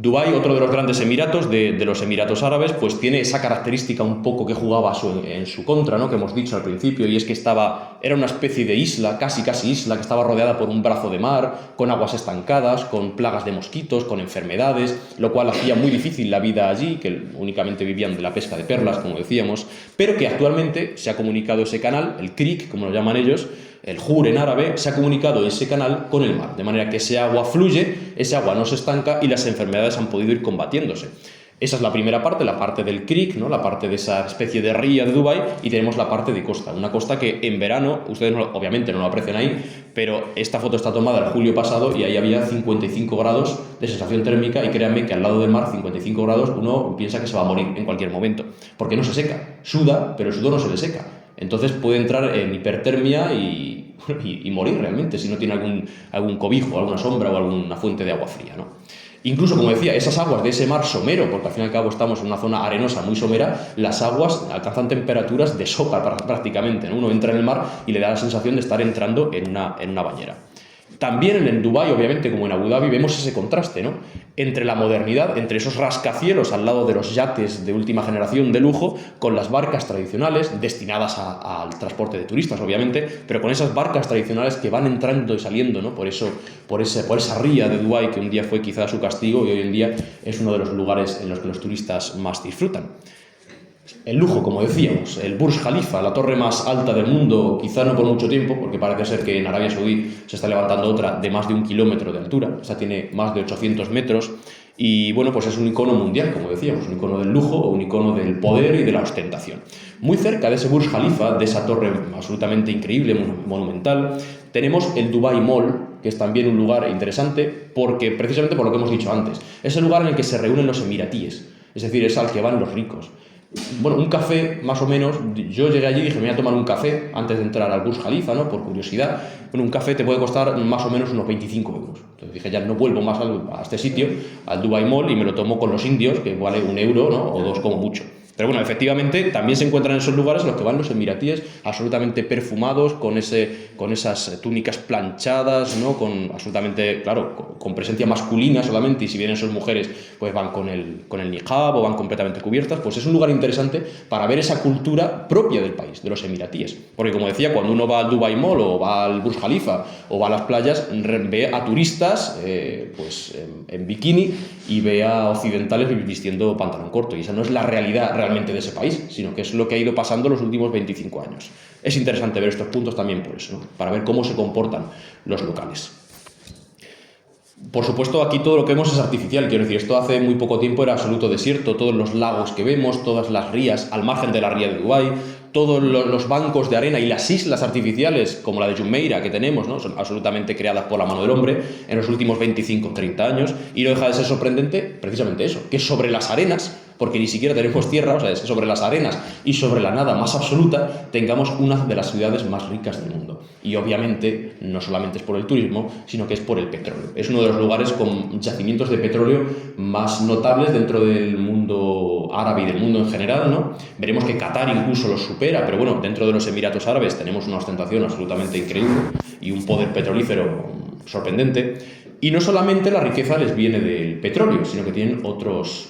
Dubái, otro de los grandes emiratos de los Emiratos Árabes, pues tiene esa característica un poco que jugaba en su contra, ¿no? Que hemos dicho al principio, y es que era una especie de isla, casi isla, que estaba rodeada por un brazo de mar, con aguas estancadas, con plagas de mosquitos, con enfermedades, lo cual hacía muy difícil la vida allí, que únicamente vivían de la pesca de perlas, como decíamos, pero que actualmente se ha comunicado ese canal, el creek, como lo llaman ellos, el Jur en árabe, se ha comunicado ese canal con el mar, de manera que ese agua fluye, ese agua no se estanca y las enfermedades han podido ir combatiéndose. Esa es la primera parte, la parte del creek, ¿no? La parte de esa especie de ría de Dubái, y tenemos la parte de costa, una costa que en verano, ustedes obviamente no lo aprecian ahí, pero esta foto está tomada el julio pasado y ahí había 55 grados de sensación térmica, y créanme que al lado del mar 55 grados uno piensa que se va a morir en cualquier momento, porque no se seca, suda, pero el sudor no se le seca. Entonces puede entrar en hipertermia y morir realmente si no tiene algún cobijo, alguna sombra o alguna fuente de agua fría, ¿no? Incluso, como decía, esas aguas de ese mar somero, porque al fin y al cabo estamos en una zona arenosa muy somera, las aguas alcanzan temperaturas de sopa prácticamente, ¿no? Uno entra en el mar y le da la sensación de estar entrando en una bañera. También en Dubái, obviamente, como en Abu Dhabi, vemos ese contraste, ¿no? Entre la modernidad, entre esos rascacielos al lado de los yates de última generación de lujo, con las barcas tradicionales, destinadas al transporte de turistas, obviamente, pero con esas barcas tradicionales que van entrando y saliendo, ¿no? Por esa ría de Dubái, que un día fue quizá su castigo y hoy en día es uno de los lugares en los que los turistas más disfrutan. El lujo, como decíamos, el Burj Khalifa, la torre más alta del mundo, quizá no por mucho tiempo, porque parece ser que en Arabia Saudí se está levantando otra de más de 1 kilómetro de altura, esta tiene más de 800 metros, y bueno, pues es un icono mundial, como decíamos, un icono del lujo, un icono del poder y de la ostentación. Muy cerca de ese Burj Khalifa, de esa torre absolutamente increíble, monumental, tenemos el Dubai Mall, que es también un lugar interesante, porque precisamente por lo que hemos dicho antes, es el lugar en el que se reúnen los emiratíes, es decir, es al que van los ricos. Bueno, un café, más o menos, yo llegué allí y dije, me voy a tomar un café antes de entrar al Burj Khalifa, ¿no? Por curiosidad. Bueno, un café te puede costar más o menos unos 25 euros. Entonces dije, ya no vuelvo más a este sitio, al Dubai Mall, y me lo tomo con los indios, que vale 1 euro, ¿no? O 2 como mucho. Pero bueno, efectivamente, también se encuentran en esos lugares los que van los emiratíes absolutamente perfumados, con esas túnicas planchadas, ¿no? Absolutamente, claro, con presencia masculina solamente, y si vienen son mujeres, pues van con el niqab o van completamente cubiertas. Pues es un lugar interesante para ver esa cultura propia del país, de los emiratíes. Porque, como decía, cuando uno va al Dubai Mall o va al Burj Khalifa o va a las playas, ve a turistas en bikini, y ve a occidentales vistiendo pantalón corto, y esa no es la realidad realmente de ese país, sino que es lo que ha ido pasando los últimos 25 años. Es interesante ver estos puntos también por eso, ¿no? Para ver cómo se comportan los locales. Por supuesto, aquí todo lo que vemos es artificial, quiero decir, esto hace muy poco tiempo era absoluto desierto, todos los lagos que vemos, todas las rías, al margen de la ría de Dubái, todos los bancos de arena y las islas artificiales, como la de Jumeirah que tenemos, ¿no? Son absolutamente creadas por la mano del hombre en los últimos 25 o 30 años, y no deja de ser sorprendente precisamente eso, que sobre las arenas, porque ni siquiera tenemos tierra, o sea, sobre las arenas y sobre la nada más absoluta, tengamos una de las ciudades más ricas del mundo. Y obviamente no solamente es por el turismo, sino que es por el petróleo. Es uno de los lugares con yacimientos de petróleo más notables dentro del mundo árabe y del mundo en general, ¿no? Veremos que Qatar incluso los supera, pero bueno, dentro de los Emiratos Árabes tenemos una ostentación absolutamente increíble y un poder petrolífero sorprendente. Y no solamente la riqueza les viene del petróleo, sino que tienen otros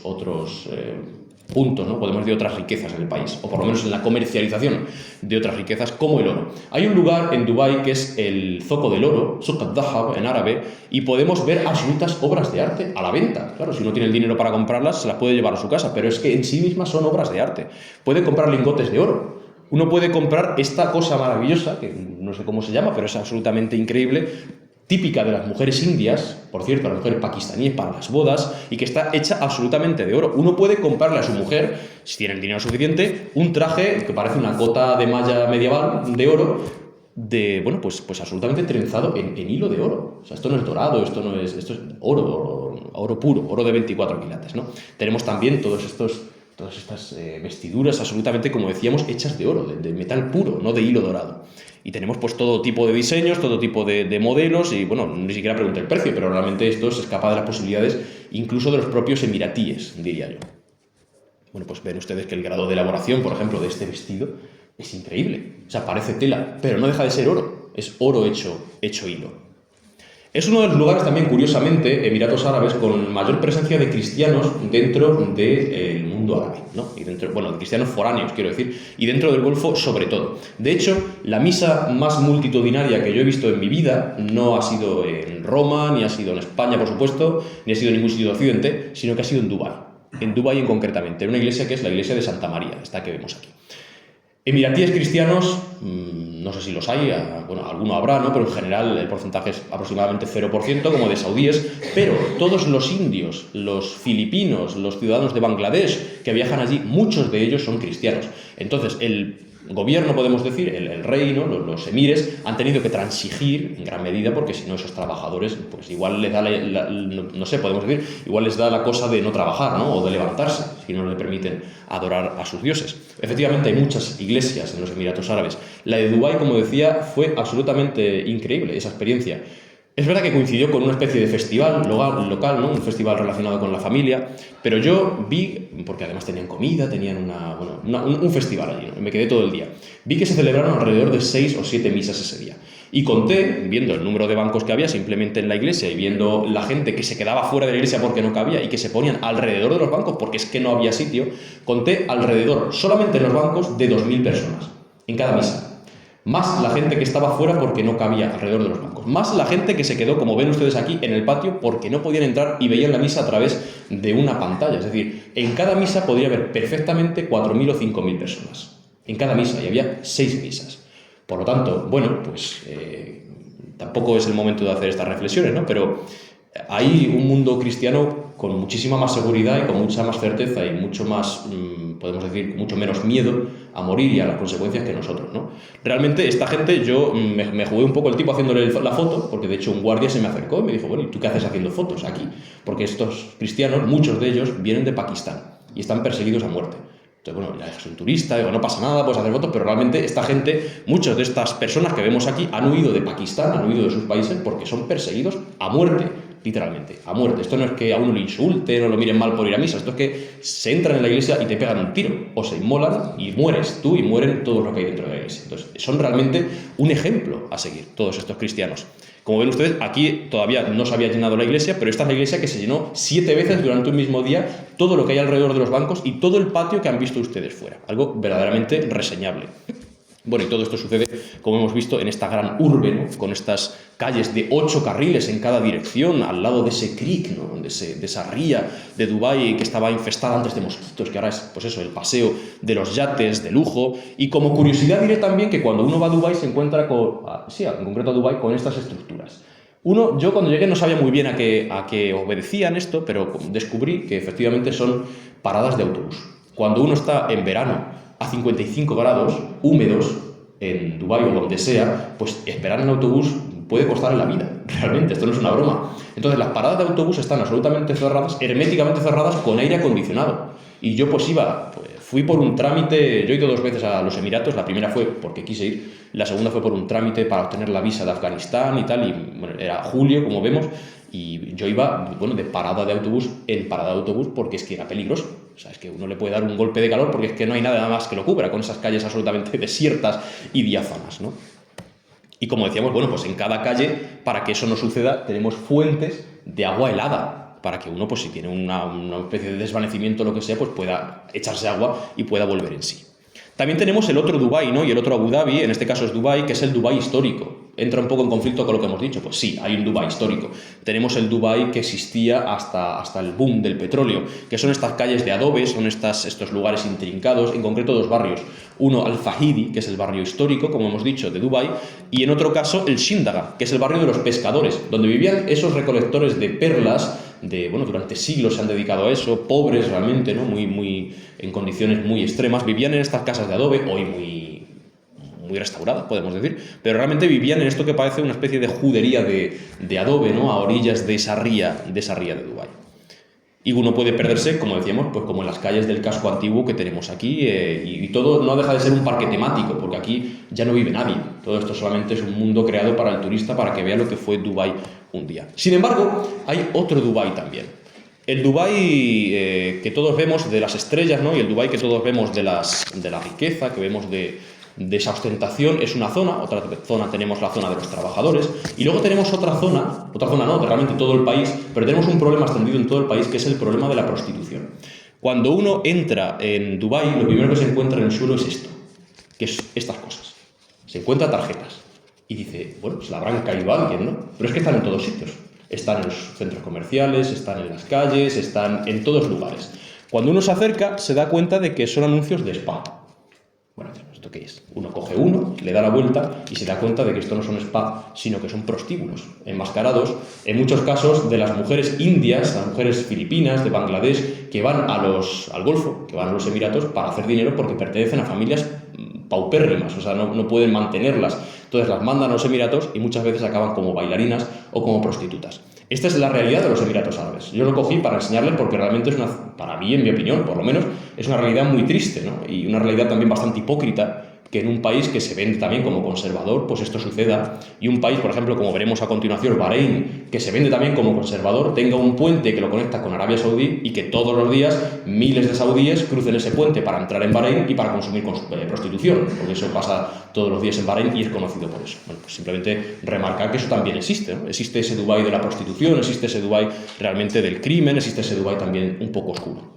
puntos, ¿no? Podemos decir otras riquezas en el país, o por lo menos en la comercialización de otras riquezas, como el oro. Hay un lugar en Dubái que es el Zoco del Oro, Suq al-Dhahab en árabe, y podemos ver absolutas obras de arte a la venta. Claro, si uno tiene el dinero para comprarlas, se las puede llevar a su casa, pero es que en sí mismas son obras de arte. Puede comprar lingotes de oro. Uno puede comprar esta cosa maravillosa, que no sé cómo se llama, pero es absolutamente increíble, típica de las mujeres indias, por cierto, las mujeres pakistaníes para las bodas, y que está hecha absolutamente de oro. Uno puede comprarle a su mujer, si tiene el dinero suficiente, un traje que parece una cota de malla medieval de oro, pues absolutamente trenzado en hilo de oro. O sea, esto no es dorado, esto es oro puro, oro de 24 quilates, ¿no? Tenemos también todas estas vestiduras absolutamente, como decíamos, hechas de oro, de metal puro, no de hilo dorado. Y tenemos pues todo tipo de diseños, todo tipo de modelos, y bueno, ni siquiera pregunté el precio, pero realmente esto se escapa de las posibilidades incluso de los propios emiratíes, diría yo. Bueno, pues ven ustedes que el grado de elaboración, por ejemplo, de este vestido es increíble. O sea, parece tela, pero no deja de ser oro. Es oro hecho hilo. Es uno de los lugares también, curiosamente, Emiratos Árabes, con mayor presencia de cristianos dentro del mundo árabe, ¿no? Y dentro, bueno, de cristianos foráneos, quiero decir, y dentro del Golfo sobre todo. De hecho, la misa más multitudinaria que yo he visto en mi vida no ha sido en Roma, ni ha sido en España, por supuesto, ni ha sido en ningún sitio de Occidente, sino que ha sido en Dubái. En Dubái en concretamente, en una iglesia que es la iglesia de Santa María, esta que vemos aquí. Emiratíes cristianos, no sé si los hay, bueno, alguno habrá, ¿no? Pero en general el porcentaje es aproximadamente 0%, como de saudíes, pero todos los indios, los filipinos, los ciudadanos de Bangladesh que viajan allí, muchos de ellos son cristianos. Entonces, el gobierno, podemos decir, el rey, ¿no? Los emires, han tenido que transigir en gran medida porque si no esos trabajadores, pues igual les da, no sé, podemos decir, igual les da la cosa de no trabajar, ¿no? O de levantarse, si no les permiten adorar a sus dioses. Efectivamente, hay muchas iglesias en los Emiratos Árabes. La de Dubái, como decía, fue absolutamente increíble esa experiencia. Es verdad que coincidió con una especie de festival local, ¿no? Un festival relacionado con la familia, pero yo vi, porque además tenían comida, tenían un festival allí, ¿no? Me quedé todo el día. Vi que se celebraron alrededor de 6 o 7 misas ese día. Y conté, viendo el número de bancos que había simplemente en la iglesia y viendo la gente que se quedaba fuera de la iglesia porque no cabía y que se ponían alrededor de los bancos porque es que no había sitio, conté alrededor, solamente en los bancos, de 2.000 personas en cada misa. Más la gente que estaba fuera porque no cabía alrededor de los bancos. Más la gente que se quedó, como ven ustedes aquí, en el patio porque no podían entrar y veían la misa a través de una pantalla. Es decir, en cada misa podría haber perfectamente 4.000 o 5.000 personas. En cada misa, y había 6 misas. Por lo tanto, bueno, pues tampoco es el momento de hacer estas reflexiones, ¿no? Pero hay un mundo cristiano con muchísima más seguridad y con mucha más certeza y mucho más, podemos decir, mucho menos miedo a morir y a las consecuencias que nosotros, ¿no? Realmente esta gente, yo me jugué un poco el tipo haciéndole la foto, porque de hecho un guardia se me acercó y me dijo, bueno, ¿y tú qué haces haciendo fotos aquí? Porque estos cristianos, muchos de ellos, vienen de Pakistán y están perseguidos a muerte. Entonces, bueno, ya es un turista, digo, no pasa nada, puedes hacer fotos, pero realmente esta gente, muchas de estas personas que vemos aquí han huido de Pakistán, han huido de sus países porque son perseguidos a muerte, literalmente, a muerte. Esto no es que a uno le insulten o lo miren mal por ir a misa, esto es que se entran en la iglesia y te pegan un tiro, o se inmolan y mueres tú y mueren todos los que hay dentro de la iglesia. Entonces, son realmente un ejemplo a seguir, todos estos cristianos. Como ven ustedes, aquí todavía no se había llenado la iglesia, pero esta es la iglesia que se llenó 7 veces durante un mismo día, todo lo que hay alrededor de los bancos y todo el patio que han visto ustedes fuera. Algo verdaderamente reseñable. Bueno, y todo esto sucede, como hemos visto, en esta gran urbe, ¿no? Con estas calles de 8 carriles en cada dirección, al lado de ese creek, ¿no? De esa ría de Dubái que estaba infestada antes de mosquitos, que ahora es, pues eso, el paseo de los yates de lujo. Y como curiosidad diré también que cuando uno va a Dubái se encuentra en concreto a Dubái, con estas estructuras. Yo cuando llegué no sabía muy bien a qué obedecían esto, pero descubrí que efectivamente son paradas de autobús. Cuando uno está en verano a 55 grados, húmedos, en Dubái o donde sea, pues esperar en autobús puede costar la vida, realmente, esto no es una broma. Entonces las paradas de autobús están absolutamente cerradas, herméticamente cerradas, con aire acondicionado. Y yo pues fui por un trámite, yo he ido 2 veces a los Emiratos, la primera fue porque quise ir, la segunda fue por un trámite para obtener la visa de Afganistán y tal, y bueno, era julio, como vemos, y yo iba, bueno, de parada de autobús en parada de autobús porque es que era peligroso. O sea, es que uno le puede dar un golpe de calor porque es que no hay nada más que lo cubra, con esas calles absolutamente desiertas y diáfanas, ¿no? Y como decíamos, bueno, pues en cada calle, para que eso no suceda, tenemos fuentes de agua helada, para que uno, pues si tiene una especie de desvanecimiento o lo que sea, pues pueda echarse agua y pueda volver en sí. También tenemos el otro Dubái, ¿no? Y el otro Abu Dhabi, en este caso es Dubái, que es el Dubái histórico. ¿Entra un poco en conflicto con lo que hemos dicho? Pues sí, hay un Dubái histórico. Tenemos el Dubái que existía hasta el boom del petróleo, que son estas calles de adobe, son estos lugares intrincados, en concreto 2 barrios. Uno, Al-Fahidi, que es el barrio histórico, como hemos dicho, de Dubái, y en otro caso, el Shindaga, que es el barrio de los pescadores, donde vivían esos recolectores de perlas, durante siglos se han dedicado a eso, pobres realmente, ¿no? Muy en condiciones muy extremas, vivían en estas casas de adobe, hoy muy restauradas, podemos decir, pero realmente vivían en esto que parece una especie de judería de adobe, ¿no? A orillas de esa ría de Dubái. Y uno puede perderse, como decíamos, pues como en las calles del casco antiguo que tenemos aquí, y todo no deja de ser un parque temático, porque aquí ya no vive nadie. Todo esto solamente es un mundo creado para el turista, para que vea lo que fue Dubái un día. Sin embargo, hay otro Dubái también. El Dubái que todos vemos de las estrellas, ¿no? Y el Dubái que todos vemos de la riqueza, que vemos de de esa ostentación es una zona, otra zona tenemos la zona de los trabajadores, y luego tenemos otra zona no, de realmente todo el país, pero tenemos un problema extendido en todo el país, que es el problema de la prostitución. Cuando uno entra en Dubái, lo primero que se encuentra en el suelo es esto, que es estas cosas. Se encuentra tarjetas y dice, bueno, se la habrán caído a alguien, ¿no? Pero es que están en todos sitios. Están en los centros comerciales, están en las calles, están en todos lugares. Cuando uno se acerca, se da cuenta de que son anuncios de spa. Bueno, ¿esto qué es? Uno coge uno, le da la vuelta y se da cuenta de que esto no son spa, sino que son prostíbulos, enmascarados, en muchos casos de las mujeres indias, las mujeres filipinas, de Bangladesh, que van al Golfo, que van a los Emiratos para hacer dinero porque pertenecen a familias paupérrimas, o sea, no pueden mantenerlas. Entonces las mandan a los Emiratos y muchas veces acaban como bailarinas o como prostitutas. Esta es la realidad de los Emiratos Árabes. Yo lo cogí para enseñarles porque realmente es para mí, en mi opinión, por lo menos, es una realidad muy triste, ¿no? Y una realidad también bastante hipócrita, que en un país que se vende también como conservador, pues esto suceda, y un país, por ejemplo, como veremos a continuación, Bahrein, que se vende también como conservador, tenga un puente que lo conecta con Arabia Saudí y que todos los días miles de saudíes crucen ese puente para entrar en Bahrein y para consumir prostitución, porque eso pasa todos los días en Bahrein y es conocido por eso. Bueno, pues simplemente remarcar que eso también existe, ¿no? Existe ese Dubái de la prostitución, existe ese Dubái realmente del crimen, existe ese Dubái también un poco oscuro.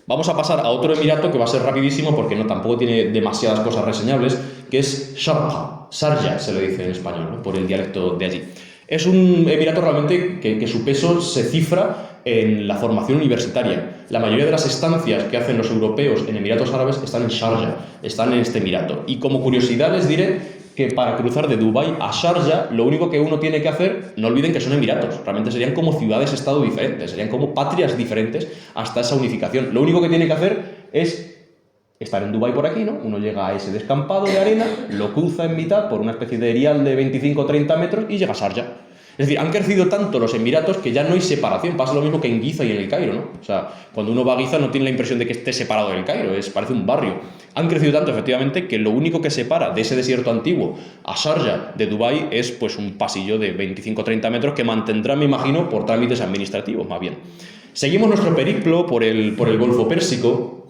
Vamos a pasar a otro emirato que va a ser rapidísimo porque tampoco tiene demasiadas cosas reseñables, que es Sharjah se le dice en español, ¿no? Por el dialecto de allí. Es un emirato realmente que su peso se cifra en la formación universitaria. La mayoría de las estancias que hacen los europeos en Emiratos Árabes están en Sharjah, están en este emirato. Y como curiosidad les diré que para cruzar de Dubái a Sharjah, lo único que uno tiene que hacer, no olviden que son emiratos, realmente serían como ciudades-estado diferentes, serían como patrias diferentes hasta esa unificación. Lo único que tiene que hacer es estar en Dubái por aquí, ¿no? Uno llega a ese descampado de arena, lo cruza en mitad por una especie de erial de 25 o 30 metros y llega a Sharjah. Es decir, han crecido tanto los Emiratos que ya no hay separación. Pasa lo mismo que en Giza y en el Cairo, ¿no? O sea, cuando uno va a Giza no tiene la impresión de que esté separado del Cairo, parece un barrio. Han crecido tanto, efectivamente, que lo único que separa de ese desierto antiguo a Sharjah de Dubái es pues un pasillo de 25 o 30 metros que mantendrá, me imagino, por trámites administrativos, más bien. Seguimos nuestro periplo por el Golfo Pérsico,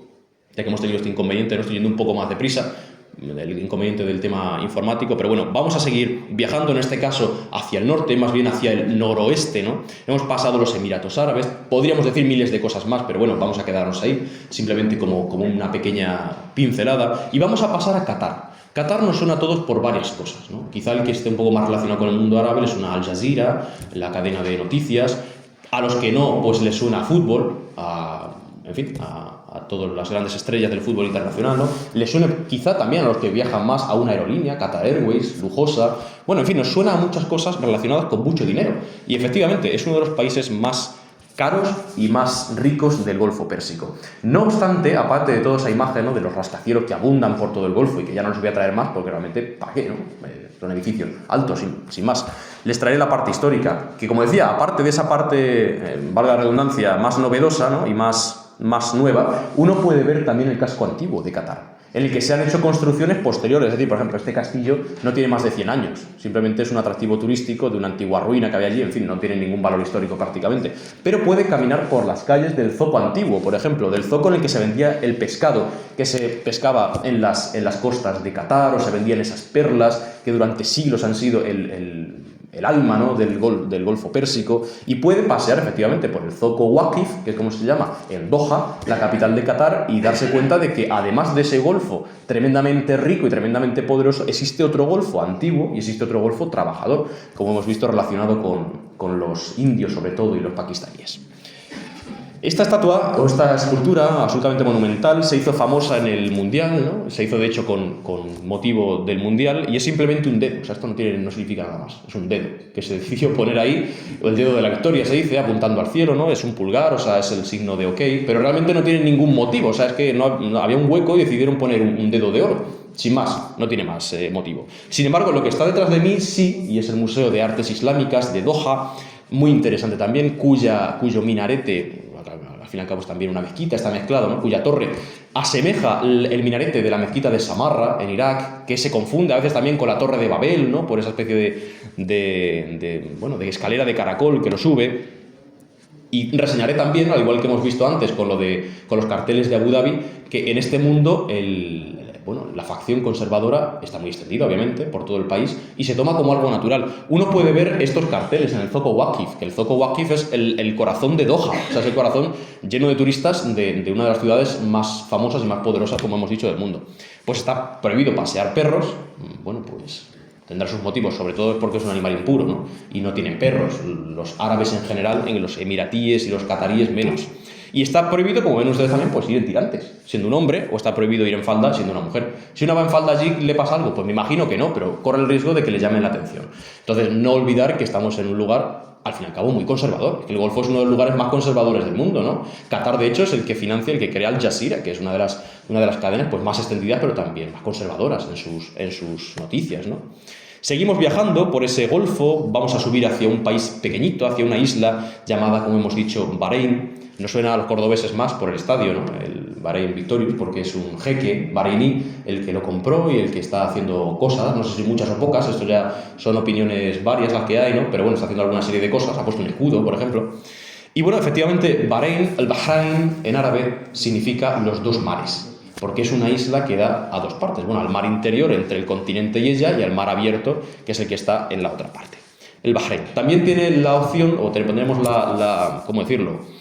ya que hemos tenido este inconveniente, no estoy yendo un poco más deprisa, el inconveniente del tema informático, pero bueno, vamos a seguir viajando en este caso hacia el norte, más bien hacia el noroeste, ¿no? Hemos pasado los Emiratos Árabes, podríamos decir miles de cosas más, pero bueno, vamos a quedarnos ahí, simplemente como una pequeña pincelada, y vamos a pasar a Qatar. Qatar nos suena a todos por varias cosas, ¿no? Quizá el que esté un poco más relacionado con el mundo árabe le suena a Al Jazeera, la cadena de noticias, a los que no, pues les suena a fútbol, a todas las grandes estrellas del fútbol internacional, ¿no? Les suena quizá también a los que viajan más a una aerolínea, Qatar Airways, lujosa. Bueno, en fin, nos suena a muchas cosas relacionadas con mucho dinero. Y efectivamente, es uno de los países más caros y más ricos del Golfo Pérsico. No obstante, aparte de toda esa imagen, ¿no?, de los rascacielos que abundan por todo el Golfo y que ya no les voy a traer más porque realmente, ¿para qué, no? Son edificios altos, sin más. Les traeré la parte histórica, que como decía, aparte de esa parte, valga la redundancia, más novedosa, ¿no?, y más nueva, uno puede ver también el casco antiguo de Qatar, en el que se han hecho construcciones posteriores. Es decir, por ejemplo, este castillo no tiene más de 100 años, simplemente es un atractivo turístico de una antigua ruina que había allí, en fin, no tiene ningún valor histórico prácticamente, pero puede caminar por las calles del zoco antiguo, por ejemplo, del zoco en el que se vendía el pescado, que se pescaba en las costas de Qatar, o se vendían esas perlas que durante siglos han sido el alma, ¿no?, del Golfo Pérsico, y puede pasear efectivamente por el zoco Waqif, que es como se llama, en Doha, la capital de Qatar, y darse cuenta de que además de ese golfo tremendamente rico y tremendamente poderoso, existe otro golfo antiguo y existe otro golfo trabajador, como hemos visto relacionado con los indios sobre todo y los pakistaníes. Esta estatua o esta escultura absolutamente monumental se hizo famosa en el Mundial, ¿no? Se hizo de hecho con motivo del Mundial, y es simplemente un dedo. O sea, esto no significa nada más, es un dedo que se decidió poner ahí, o el dedo de la victoria se dice, apuntando al cielo, ¿no? Es un pulgar, o sea, es el signo de OK, pero realmente no tiene ningún motivo. O sea, es que no había un hueco y decidieron poner un dedo de oro. Sin más, no tiene más motivo. Sin embargo, lo que está detrás de mí sí, y es el Museo de Artes Islámicas de Doha, muy interesante también, cuyo minarete, al fin y al cabo es también una mezquita, está mezclado, ¿no?, cuya torre asemeja el minarete de la mezquita de Samarra, en Irak, que se confunde a veces también con la torre de Babel, ¿no?, por esa especie de escalera de caracol que lo sube. Y reseñaré también, al igual que hemos visto antes con los carteles de Abu Dhabi, que en este mundo bueno, la facción conservadora está muy extendida, obviamente, por todo el país y se toma como algo natural. Uno puede ver estos carteles en el Zoco Waqif, que el Zoco Waqif es el corazón de Doha, o sea, es el corazón lleno de turistas de una de las ciudades más famosas y más poderosas, como hemos dicho, del mundo. Pues está prohibido pasear perros, bueno, pues tendrá sus motivos, sobre todo es porque es un animal impuro, ¿no? Y no tienen perros, los árabes en general, en los emiratíes y los cataríes menos. Y está prohibido, como ven ustedes también, pues ir en tirantes, siendo un hombre, o está prohibido ir en falda siendo una mujer. Si una va en falda allí, ¿le pasa algo? Pues me imagino que no, pero corre el riesgo de que le llamen la atención. Entonces, no olvidar que estamos en un lugar, al fin y al cabo, muy conservador. Que el Golfo es uno de los lugares más conservadores del mundo, ¿no? Qatar, de hecho, es el que financia, el que crea Al Jazeera, que es una de las cadenas pues, más extendidas, pero también más conservadoras en sus noticias, ¿no? Seguimos viajando por ese golfo, vamos a subir hacia un país pequeñito, hacia una isla llamada, como hemos dicho, Bahrein. Nos suena a los cordobeses más por el estadio, ¿no? El Bahrein Victorious, porque es un jeque bahreiní el que lo compró y el que está haciendo cosas, no sé si muchas o pocas, esto ya son opiniones varias las que hay, ¿no? Pero bueno, está haciendo alguna serie de cosas, ha puesto un escudo, por ejemplo. Y bueno, efectivamente, Bahrein, el Bahrain en árabe significa los dos mares, porque es una isla que da a dos partes, bueno, al mar interior entre el continente y ella y al mar abierto, que es el que está en la otra parte, el Bahrein. También tiene la opción, o tendremos ¿cómo decirlo?,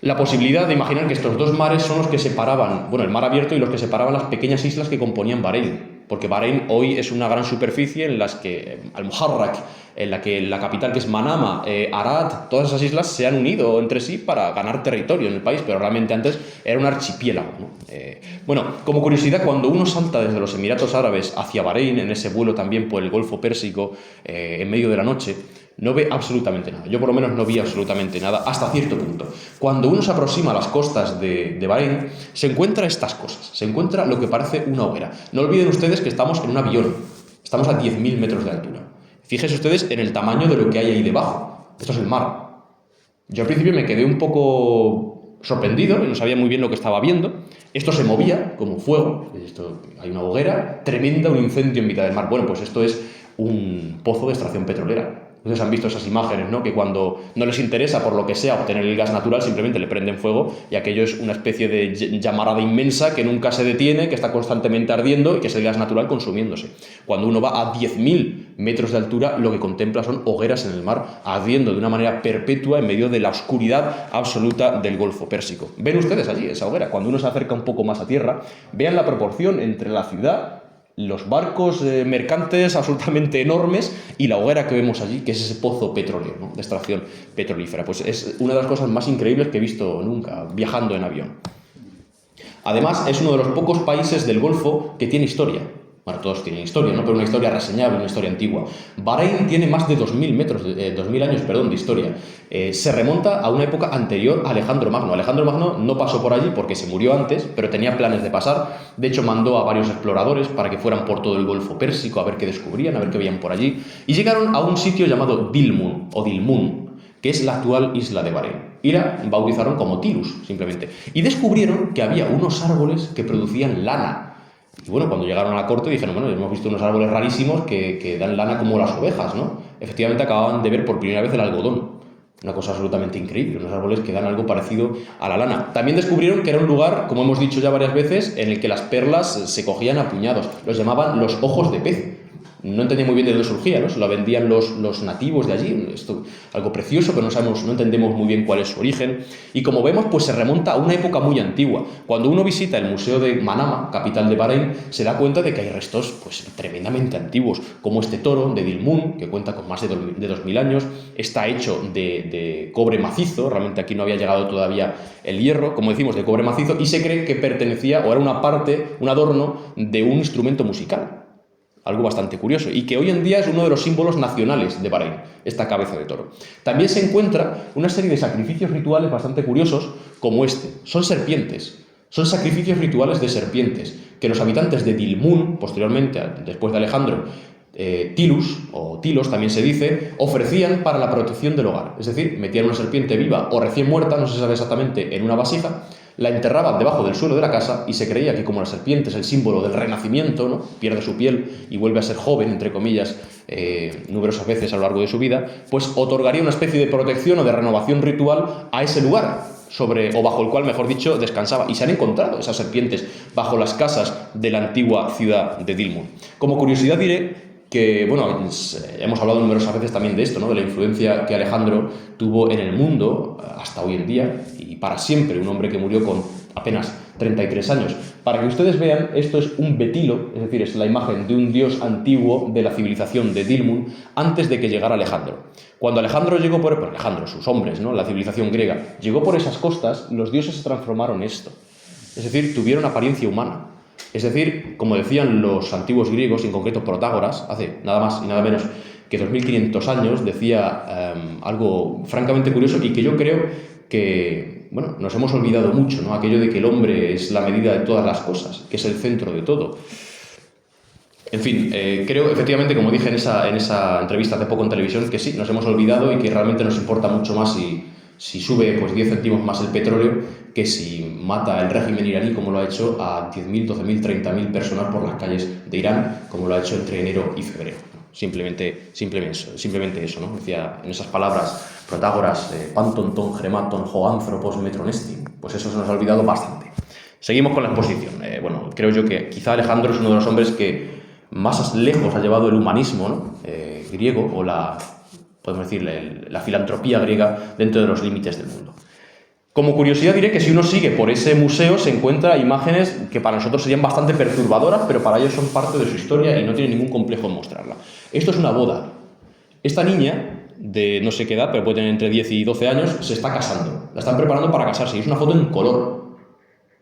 la posibilidad de imaginar que estos dos mares son los que separaban, bueno, el mar abierto y los que separaban las pequeñas islas que componían Bahrein, porque Bahrein hoy es una gran superficie en las que Al-Muharrak, en la que la capital, que es Manama, Arad, todas esas islas se han unido entre sí para ganar territorio en el país, pero realmente antes era un archipiélago, ¿no? Bueno, como curiosidad, cuando uno salta desde los Emiratos Árabes hacia Bahrein, en ese vuelo también por el Golfo Pérsico, en medio de la noche, no ve absolutamente nada. Yo por lo menos no vi absolutamente nada hasta cierto punto. Cuando uno se aproxima a las costas de Bahrein, se encuentra estas cosas. Se encuentra lo que parece una hoguera. No olviden ustedes que estamos en un avión. Estamos a 10.000 metros de altura. Fíjense ustedes en el tamaño de lo que hay ahí debajo. Esto es el mar. Yo al principio me quedé un poco sorprendido y no sabía muy bien lo que estaba viendo. Esto se movía como fuego. Hay una hoguera tremenda, un incendio en mitad del mar. Bueno, pues esto es un pozo de extracción petrolera. Ustedes han visto esas imágenes, ¿no? Que cuando no les interesa, por lo que sea, obtener el gas natural, simplemente le prenden fuego y aquello es una especie de llamarada inmensa que nunca se detiene, que está constantemente ardiendo y que es el gas natural consumiéndose. Cuando uno va a 10.000 metros de altura, lo que contempla son hogueras en el mar ardiendo de una manera perpetua en medio de la oscuridad absoluta del Golfo Pérsico. ¿Ven ustedes allí esa hoguera? Cuando uno se acerca un poco más a tierra, vean la proporción entre la ciudad, los barcos mercantes absolutamente enormes y la hoguera que vemos allí, que es ese pozo petróleo, ¿no? De extracción petrolífera. Pues es una de las cosas más increíbles que he visto nunca viajando en avión. Además, es uno de los pocos países del Golfo que tiene historia. Bueno, todos tienen historia, ¿no? Pero una historia reseñable, una historia antigua. Bahrein tiene más de 2.000 años de historia. Se remonta a una época anterior a Alejandro Magno. Alejandro Magno no pasó por allí porque se murió antes, pero tenía planes de pasar. De hecho, mandó a varios exploradores para que fueran por todo el Golfo Pérsico a ver qué descubrían, a ver qué veían por allí. Y llegaron a un sitio llamado Dilmun, o Dilmun, que es la actual isla de Bahrein. Y la bautizaron como Tilus, simplemente. Y descubrieron que había unos árboles que producían lana. Y bueno, cuando llegaron a la corte dijeron, bueno, hemos visto unos árboles rarísimos que dan lana como las ovejas, ¿no? Efectivamente acababan de ver por primera vez el algodón. Una cosa absolutamente increíble, unos árboles que dan algo parecido a la lana. También descubrieron que era un lugar, como hemos dicho ya varias veces, en el que las perlas se cogían a puñados. Los llamaban los ojos de pez. No entendía muy bien de dónde surgía, ¿no? Se lo vendían los nativos de allí. Esto, algo precioso, pero no entendemos muy bien cuál es su origen. Y como vemos, pues se remonta a una época muy antigua. Cuando uno visita el Museo de Manama, capital de Bahrein, se da cuenta de que hay restos pues, tremendamente antiguos, como este toro de Dilmun, que cuenta con más de 2.000 años. Está hecho de cobre macizo, realmente aquí no había llegado todavía el hierro, como decimos, de cobre macizo, y se cree que pertenecía o era una parte, un adorno de un instrumento musical. Algo bastante curioso, y que hoy en día es uno de los símbolos nacionales de Bahrein, esta cabeza de toro. También se encuentra una serie de sacrificios rituales bastante curiosos, como este. Son serpientes, son sacrificios rituales de serpientes, que los habitantes de Dilmun, posteriormente, después de Alejandro, Tilus, o Tilos también se dice, ofrecían para la protección del hogar. Es decir, metían una serpiente viva o recién muerta, no se sabe exactamente, en una vasija, la enterraban debajo del suelo de la casa y se creía que como la serpiente es el símbolo del renacimiento, ¿no? Pierde su piel y vuelve a ser joven, entre comillas, numerosas veces a lo largo de su vida, pues otorgaría una especie de protección o de renovación ritual a ese lugar. o bajo el cual, mejor dicho, descansaba. Y se han encontrado esas serpientes bajo las casas de la antigua ciudad de Dilmun. Como curiosidad diré que, bueno, hemos hablado numerosas veces también de esto, ¿no? De la influencia que Alejandro tuvo en el mundo hasta hoy en día y para siempre, un hombre que murió con apenas 33 años. Para que ustedes vean, esto es un betilo, es decir, es la imagen de un dios antiguo de la civilización de Dilmun antes de que llegara Alejandro. Cuando Alejandro llegó Alejandro, sus hombres, ¿no? La civilización griega, llegó por esas costas, los dioses se transformaron en esto. Es decir, tuvieron apariencia humana. Es decir, como decían los antiguos griegos, en concreto Protágoras, hace nada más y nada menos que 2500 años, decía algo francamente curioso y que yo creo que, bueno, nos hemos olvidado mucho, ¿no? Aquello de que el hombre es la medida de todas las cosas, que es el centro de todo. En fin, creo efectivamente, como dije en esa entrevista hace poco en televisión, que sí, nos hemos olvidado y que realmente nos importa mucho más si sube pues 10 céntimos más el petróleo que si mata el régimen iraní, como lo ha hecho, a 10.000, 12.000, 30.000 personas por las calles de Irán, como lo ha hecho entre enero y febrero. Simplemente eso, ¿no? Decía en esas palabras Protágoras, panton ton gerematon ho anthropos metronestin. Pues eso se nos ha olvidado bastante. Seguimos con la exposición. Bueno, creo yo que quizá Alejandro es uno de los hombres que más lejos ha llevado el humanismo, ¿no? Griego, o podemos decir, la filantropía griega dentro de los límites del mundo. Como curiosidad diré que si uno sigue por ese museo se encuentra imágenes que para nosotros serían bastante perturbadoras, pero para ellos son parte de su historia y no tienen ningún complejo en mostrarla. Esto es una boda. Esta niña, de no sé qué edad, pero puede tener entre 10 y 12 años, se está casando. La están preparando para casarse y es una foto en color.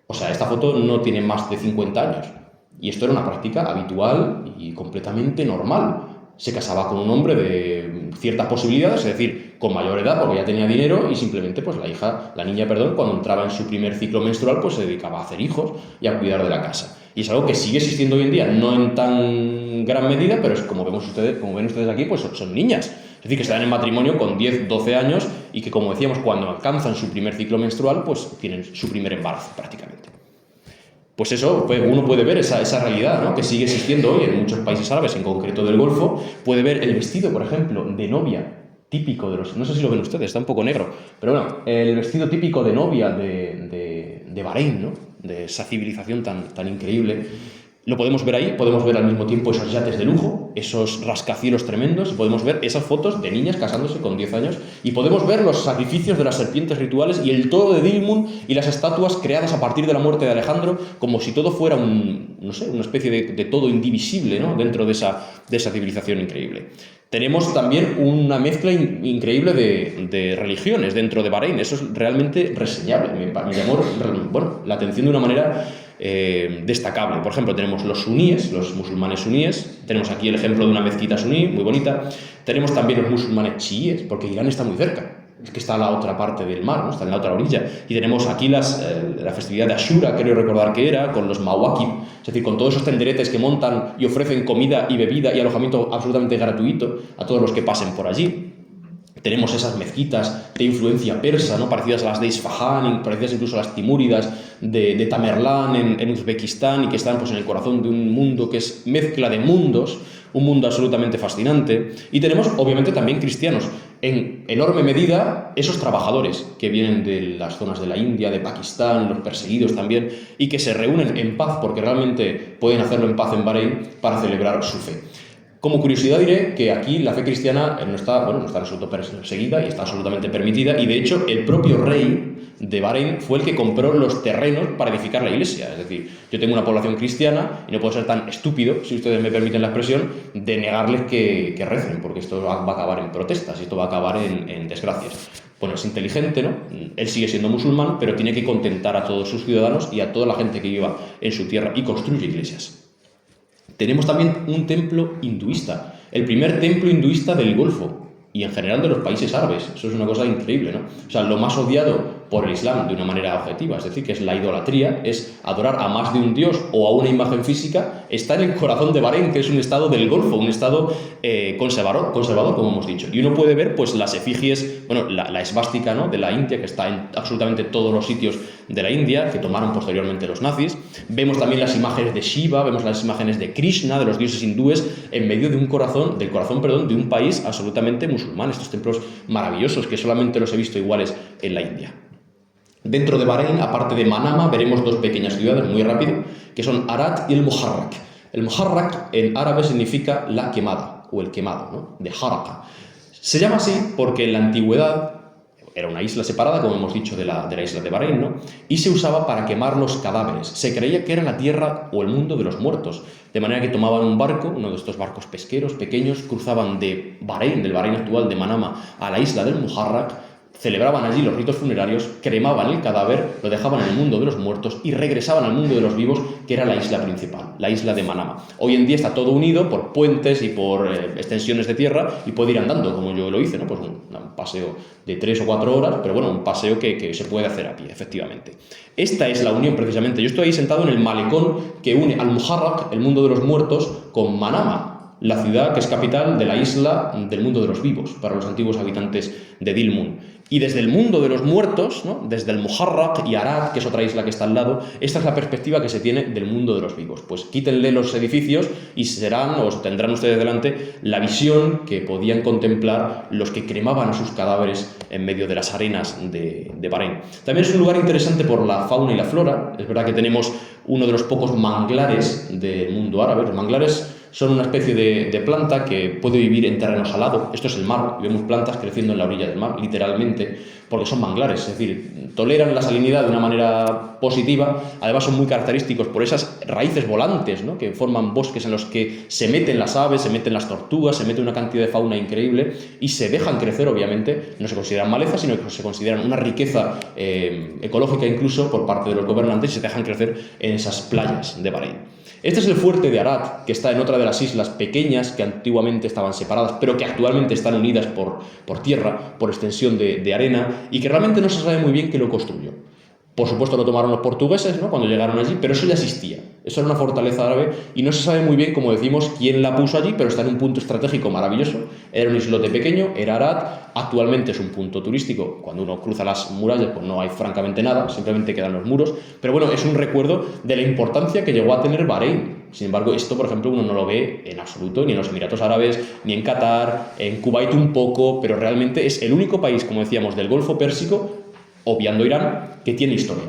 O sea, esta foto no tiene más de 50 años. Y esto era una práctica habitual y completamente normal. Se casaba con un hombre de ciertas posibilidades, es decir, con mayor edad porque ya tenía dinero y simplemente pues la niña, cuando entraba en su primer ciclo menstrual pues se dedicaba a hacer hijos y a cuidar de la casa. Y es algo que sigue existiendo hoy en día, no en tan gran medida, pero es como ven ustedes aquí, pues son niñas. Es decir, que se dan en matrimonio con 10, 12 años y que, como decíamos, cuando alcanzan su primer ciclo menstrual, pues tienen su primer embarazo prácticamente. Pues eso, uno puede ver esa realidad, ¿no? Que sigue existiendo hoy en muchos países árabes, en concreto del Golfo. Puede ver el vestido, por ejemplo, de novia típico de los... No sé si lo ven ustedes, está un poco negro. Pero bueno, el vestido típico de novia de Bahrein, ¿no? De esa civilización tan increíble. Lo podemos ver ahí, podemos ver al mismo tiempo esos yates de lujo, esos rascacielos tremendos, podemos ver esas fotos de niñas casándose con 10 años y podemos ver los sacrificios de las serpientes rituales y el toro de Dilmun y las estatuas creadas a partir de la muerte de Alejandro, como si todo fuera una especie de todo indivisible, ¿no? Dentro de esa civilización increíble. Tenemos también una mezcla increíble de religiones dentro de Bahrein. Eso es realmente reseñable. Me llamó la atención de una manera destacable. Por ejemplo, tenemos los suníes, los musulmanes suníes. Tenemos aquí el ejemplo de una mezquita suní, muy bonita. Tenemos también los musulmanes chiíes, porque Irán está muy cerca. Es que está a la otra parte del mar, ¿no? Está en la otra orilla. Y tenemos aquí la festividad de Ashura, creo recordar que era, con los mawakib, es decir, con todos esos tenderetes que montan y ofrecen comida y bebida y alojamiento absolutamente gratuito a todos los que pasen por allí. Tenemos esas mezquitas de influencia persa, ¿no? Parecidas a las de Isfahán, parecidas incluso a las timúridas de Tamerlán en Uzbekistán, y que están pues, en el corazón de un mundo que es mezcla de mundos, un mundo absolutamente fascinante. Y tenemos, obviamente, también cristianos. En enorme medida, esos trabajadores que vienen de las zonas de la India, de Pakistán, los perseguidos también, y que se reúnen en paz, porque realmente pueden hacerlo en paz en Bahrein, para celebrar su fe. Como curiosidad diré que aquí la fe cristiana no está en absoluto perseguida y está absolutamente permitida, y de hecho el propio rey de Bahrein fue el que compró los terrenos para edificar la iglesia. Es decir, yo tengo una población cristiana y no puedo ser tan estúpido, si ustedes me permiten la expresión, de negarles que recen, porque esto va a acabar en protestas y esto va a acabar en desgracias. Bueno, es inteligente, ¿no? Él sigue siendo musulmán, pero tiene que contentar a todos sus ciudadanos y a toda la gente que viva en su tierra, y construye iglesias. Tenemos también un templo hinduista, el primer templo hinduista del Golfo y en general de los países árabes. Eso es una cosa increíble, ¿no? O sea, lo más odiado por el Islam de una manera objetiva, es decir, que es la idolatría, es adorar a más de un dios o a una imagen física, está en el corazón de Bahrein, que es un estado del Golfo, un estado conservador, como hemos dicho. Y uno puede ver pues las efigies, la esvástica, ¿no? De la India, que está en absolutamente todos los sitios de la India, que tomaron posteriormente los nazis. Vemos también las imágenes de Shiva, vemos las imágenes de Krishna, de los dioses hindúes, en medio de de un país absolutamente musulmán. Estos templos maravillosos que solamente los he visto iguales en la India. Dentro de Bahrein, aparte de Manama, veremos dos pequeñas ciudades, muy rápido, que son Arad y el Muharrak. El Muharrak en árabe significa la quemada, o el quemado, ¿no? De Haraka. Se llama así porque en la antigüedad era una isla separada, como hemos dicho, de la isla de Bahrein, ¿no? Y se usaba para quemar los cadáveres. Se creía que era la tierra o el mundo de los muertos. De manera que tomaban un barco, uno de estos barcos pesqueros pequeños, cruzaban de Bahrein, del Bahrein actual, de Manama, a la isla del Muharrak, celebraban allí los ritos funerarios, cremaban el cadáver, lo dejaban en el mundo de los muertos y regresaban al mundo de los vivos, que era la isla principal, la isla de Manama. Hoy en día está todo unido por puentes y por extensiones de tierra y puede ir andando, como yo lo hice, ¿no? Pues un paseo de 3 o 4 horas, pero bueno, un paseo que se puede hacer a pie, efectivamente. Esta es la unión precisamente. Yo estoy ahí sentado en el malecón que une al Muharrak, el mundo de los muertos, con Manama, la ciudad que es capital de la isla del mundo de los vivos, para los antiguos habitantes de Dilmun. Y desde el mundo de los muertos, ¿no? Desde el Muharrak y Arad, que es otra isla que está al lado, esta es la perspectiva que se tiene del mundo de los vivos. Pues quítenle los edificios y serán, o tendrán ustedes delante, la visión que podían contemplar los que cremaban a sus cadáveres en medio de las arenas de Bahrein. También es un lugar interesante por la fauna y la flora. Es verdad que tenemos uno de los pocos manglares del mundo árabe. Los manglares son una especie de planta que puede vivir en terreno salado. Esto es el mar, y vemos plantas creciendo en la orilla del mar, literalmente, porque son manglares, es decir, toleran la salinidad de una manera positiva. Además son muy característicos por esas raíces volantes, ¿no? Que forman bosques en los que se meten las aves, se meten las tortugas, se mete una cantidad de fauna increíble y se dejan crecer, obviamente. No se consideran malezas, sino que se consideran una riqueza ecológica incluso por parte de los gobernantes, y se dejan crecer en esas playas de Bahrein. Este es el fuerte de Arad, que está en otra de las islas pequeñas que antiguamente estaban separadas, pero que actualmente están unidas por tierra, por extensión de arena, y que realmente no se sabe muy bien quién lo construyó. Por supuesto lo tomaron los portugueses, ¿no? Cuando llegaron allí, pero eso ya existía. Eso era una fortaleza árabe y no se sabe muy bien, como decimos, quién la puso allí, pero está en un punto estratégico maravilloso. Era un islote pequeño, era Arad, actualmente es un punto turístico. Cuando uno cruza las murallas, pues no hay francamente nada, simplemente quedan los muros. Pero bueno, es un recuerdo de la importancia que llegó a tener Bahrein. Sin embargo, esto, por ejemplo, uno no lo ve en absoluto, ni en los Emiratos Árabes, ni en Qatar, en Kuwait un poco, pero realmente es el único país, como decíamos, del Golfo Pérsico, obviando Irán, que tiene historia.